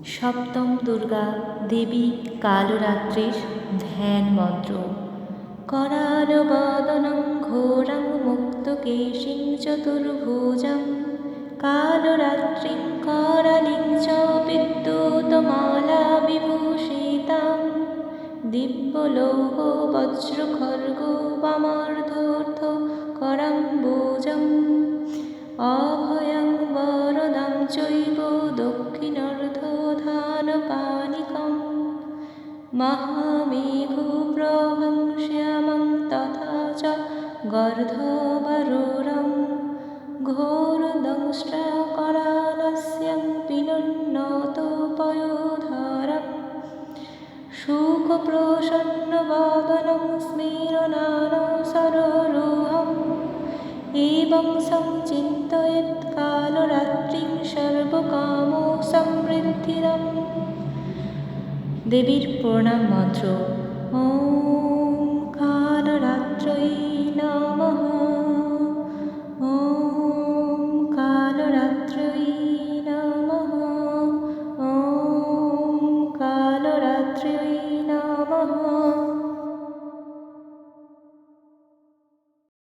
সপ্তম দুর্গা দেবী কালরাত্রির ধ্যান মন্ত্র। करालवदनं घोरं मुक्तकेशिं चतुर्भुजं कालरात्रिं करालिं च विद्युत्मालाविभूषितां दिव्यलौहो वज्रखड्गो वामार्धोऽर्धकराम्बुजम् अभयं वरदं चैव दक्षिणार्धधानपानिकम् महामेघप्रभं श्यामं तथा च गर्धवरुणं घोरदंष्ट्राकरालस्यं पिनन्नतोपयोधरं शुकप्रसन्नवदनं स्मेरनानसरोरुहम् एवं संचिन्तयेत् कालरात्रिं सर्वकामसमृद्धिदम्। দেবীর প্রণাম মন্ত্র।